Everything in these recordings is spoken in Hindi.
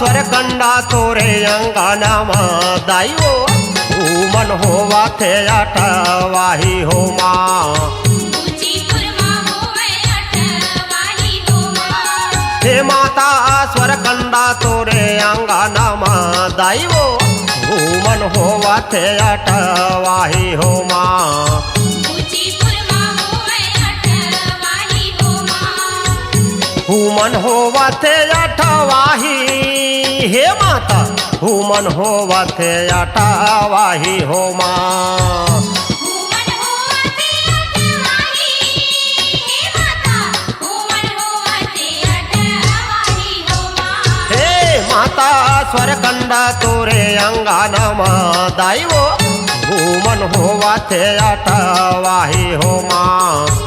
स्वरकंडा तोरे अंगनामा दाइयो मन होवा थे अठवाही हो माँ हे माता स्वरकंडा तोरे अंगनामा दाइयो मन होवा थे अठवाही हो माँ हुमन होवा थे अठवाही हे माता हुमन होवा थे अठवाही हो माँ हे माता स्वरकंडा तोरे अंगनामा दाइयो हुमन होवा थे अठवाही हो माँ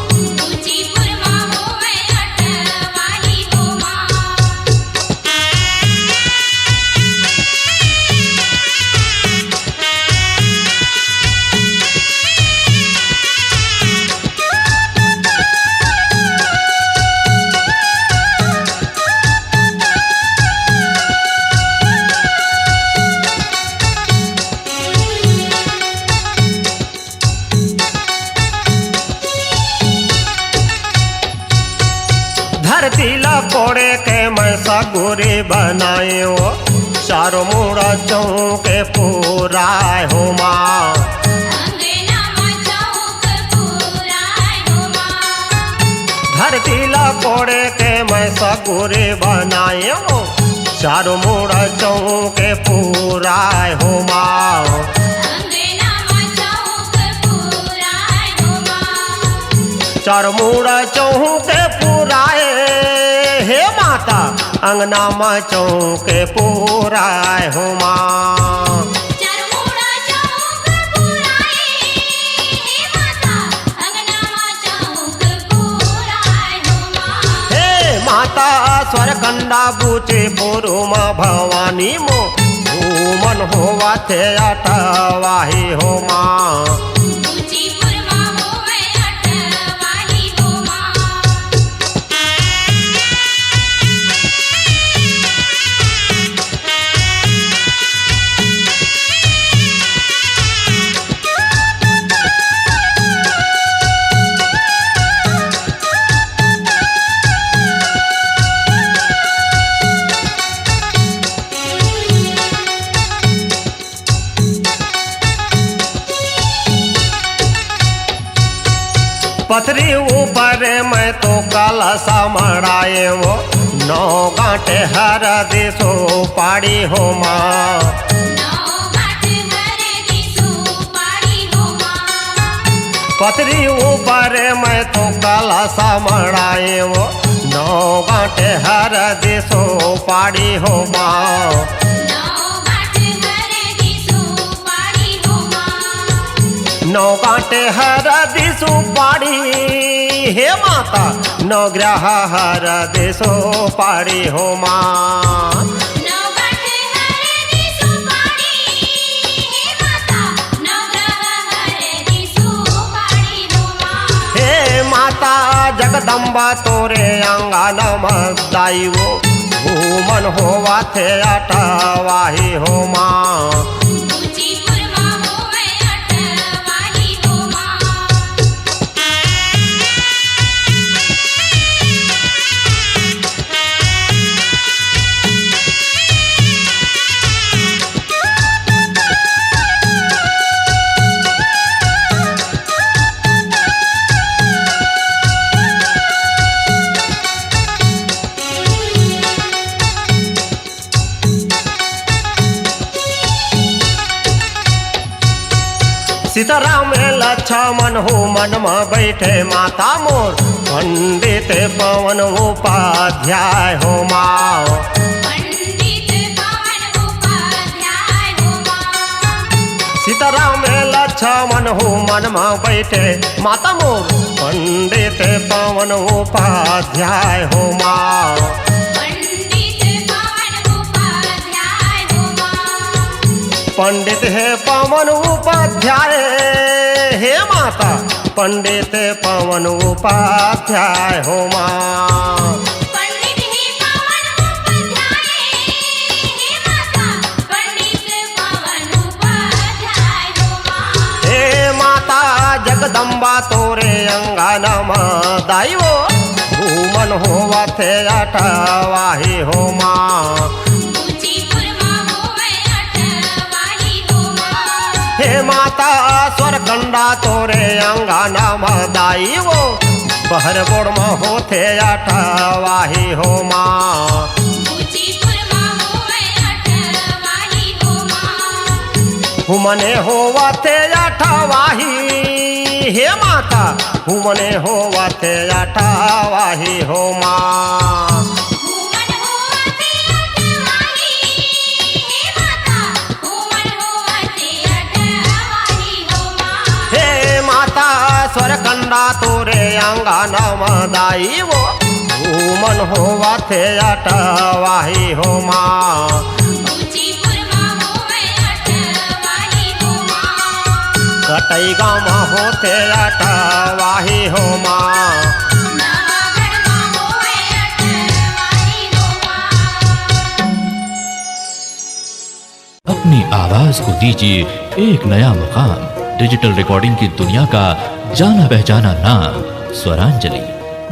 धरती लकोड़े के मैं सगुरी बनाए हो चारों मुड़ा चौके पूरा हो माँ धरती लकोड़े के मैं सगुरी बनाए हो चारों मुड़ा चौके पूरा हो माँ चार मुड़ा चौके पुराए हे माता अंगना में चौके पुराए हो माँ हे माता स्वरकंडा बूचे पुरुमा भवानी मो मन होवा थे अठवाही हो माँ पथरी ऊपर मैं तो कलसा मड़ाए वो 9 गांठे हर दिसो पाड़ी हो माँ पथरी ऊपर मैं तो कलसा मड़ाए वो 9 गांठे हर दिसो पाड़ी हो माँ 9 गांठे हर दिसो पाड़ी हे माता 9 ग्रह हर दिसो पाड़ी हो माँ हे माता जगदम्बा तोरे अंगनामा दाइयो मन होवा थे अठवाही हो माँ सीताराम लक्ष्मण हो मन में बैठे माता मोर पंडित पवन उपाध्याय हो माँ सीताराम लक्ष्मण हो मन में बैठे माता मोर पंडित पवन उपाध्याय हो माँ पंडित है पवन उपाध्याय हे माता पंडित पवन उपाध्याय हो माँ जगदम्बा तोरे अंगनमा दाइवो घूमन होवा थे अठवाही हो माँ हे माता स्वरकंडा तोरे अंगनमा दाइवो बहर बोड़ में होते अठवाही हो माँ हुमने होवा थे अठवाही हे माता हुमने होवा थे अठवाही हो माँ हे माता स्वरकंडा तोरे अंगनमा दाइवो हुमन होवा थे अठवाही हो माँ कटई गाँव होते अठवाही हो माँ अपनी आवाज को दीजिए एक नया मुकाम। डिजिटल रिकॉर्डिंग की दुनिया का जाना पहचाना नाम स्वरांजलि,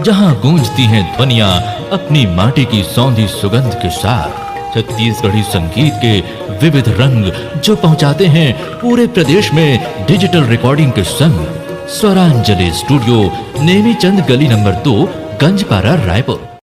जहां गूंजती हैं ध्वनियां अपनी माटी की सौंधी सुगंध के साथ। छत्तीसगढ़ी संगीत के विविध रंग जो पहुंचाते हैं पूरे प्रदेश में डिजिटल रिकॉर्डिंग के संग। स्वरांजलि स्टूडियो, नेमीचंद गली नंबर 2, गंजपारा, रायपुर।